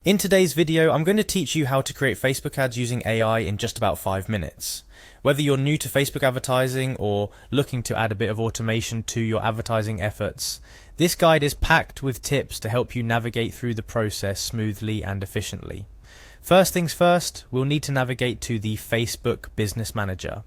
In today's video, I'm going to teach you how to create Facebook ads using AI in just about 5 minutes. Whether you're new to Facebook advertising or looking to add a bit of automation to your advertising efforts, this guide is packed with tips to help you navigate through the process smoothly and efficiently. First things first, we'll need to navigate to the Facebook Business Manager.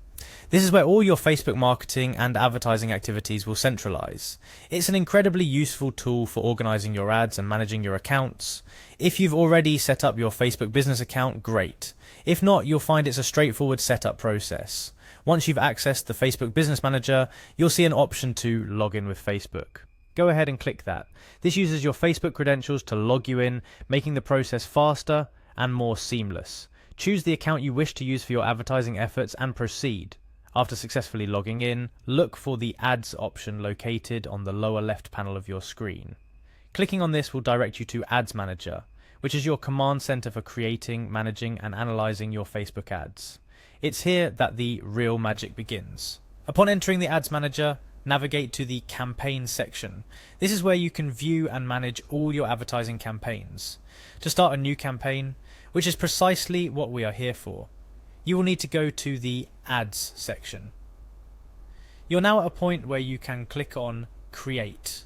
This is where all your Facebook marketing and advertising activities will centralize. It's an incredibly useful tool for organizing your ads and managing your accounts. If you've already set up your Facebook business account, great. If not, you'll find it's a straightforward setup process. Once you've accessed the Facebook Business Manager, you'll see an option to log in with Facebook. Go ahead and click that. This uses your Facebook credentials to log you in, making the process faster and more seamless. Choose the account you wish to use for your advertising efforts and proceed. After successfully logging in, look for the Ads option located on the lower left panel of your screen. Clicking on this will direct you to Ads Manager, which is your command center for creating, managing, and analyzing your Facebook ads. It's here that the real magic begins. Upon entering the Ads Manager, navigate to the Campaign section. This is where you can view and manage all your advertising campaigns. To start a new campaign, which is precisely what we are here for, you will need to go to the Ads section. You're now at a point where you can click on Create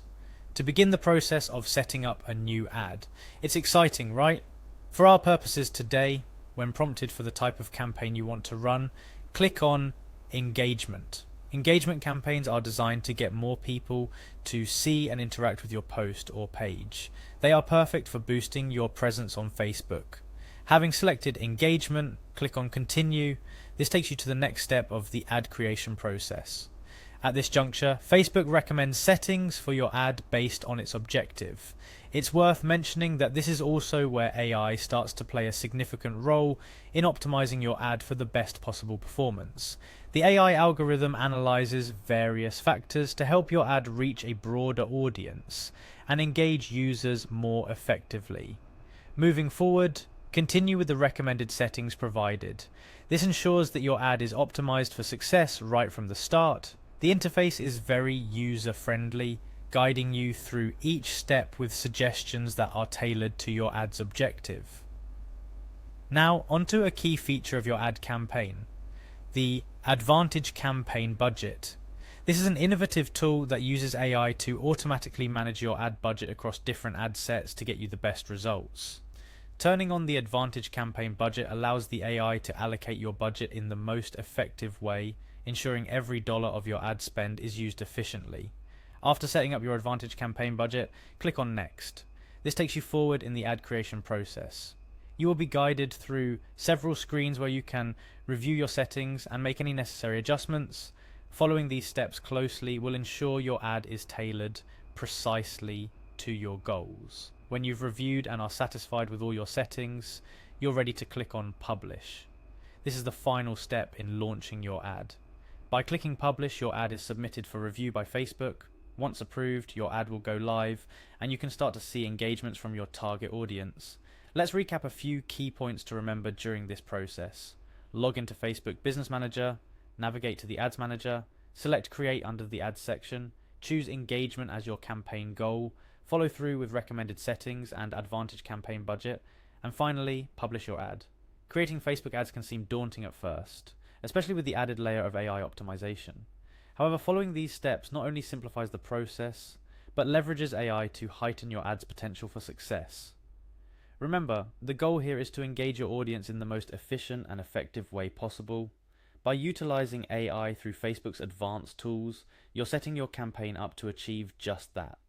to begin the process of setting up a new ad. It's exciting, right? For our purposes today, when prompted for the type of campaign you want to run, click on Engagement. Engagement campaigns are designed to get more people to see and interact with your post or page. They are perfect for boosting your presence on Facebook. Having selected engagement, click on continue. This takes you to the next step of the ad creation process. At this juncture, Facebook recommends settings for your ad based on its objective. It's worth mentioning that this is also where AI starts to play a significant role in optimizing your ad for the best possible performance. The AI algorithm analyzes various factors to help your ad reach a broader audience and engage users more effectively. Moving forward, continue with the recommended settings provided. This ensures that your ad is optimized for success right from the start. The interface is very user-friendly, guiding you through each step with suggestions that are tailored to your ad's objective. Now, onto a key feature of your ad campaign, the Advantage Campaign Budget. This is an innovative tool that uses AI to automatically manage your ad budget across different ad sets to get you the best results. Turning on the Advantage Campaign Budget allows the AI to allocate your budget in the most effective way, ensuring every dollar of your ad spend is used efficiently. After setting up your Advantage Campaign Budget, click on Next. This takes you forward in the ad creation process. You will be guided through several screens where you can review your settings and make any necessary adjustments. Following these steps closely will ensure your ad is tailored precisely to your goals. When you've reviewed and are satisfied with all your settings, you're ready to click on Publish. This is the final step in launching your ad. By clicking Publish, your ad is submitted for review by Facebook. Once approved, your ad will go live and you can start to see engagements from your target audience. Let's recap a few key points to remember during this process. Log into Facebook Business Manager, navigate to the Ads Manager, select Create under the Ads section, choose Engagement as your campaign goal, follow through with recommended settings and Advantage Campaign Budget, and finally, publish your ad. Creating Facebook ads can seem daunting at first, especially with the added layer of AI optimization. However, following these steps not only simplifies the process, but leverages AI to heighten your ad's potential for success. Remember, the goal here is to engage your audience in the most efficient and effective way possible. By utilizing AI through Facebook's advanced tools, you're setting your campaign up to achieve just that.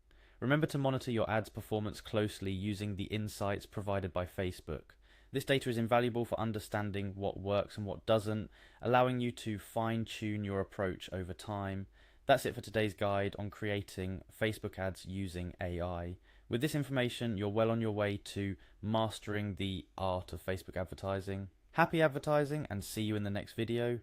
Remember to monitor your ad's performance closely using the insights provided by Facebook. This data is invaluable for understanding what works and what doesn't, allowing you to fine-tune your approach over time. That's it for today's guide on creating Facebook ads using AI. With this information, you're well on your way to mastering the art of Facebook advertising. Happy advertising and see you in the next video.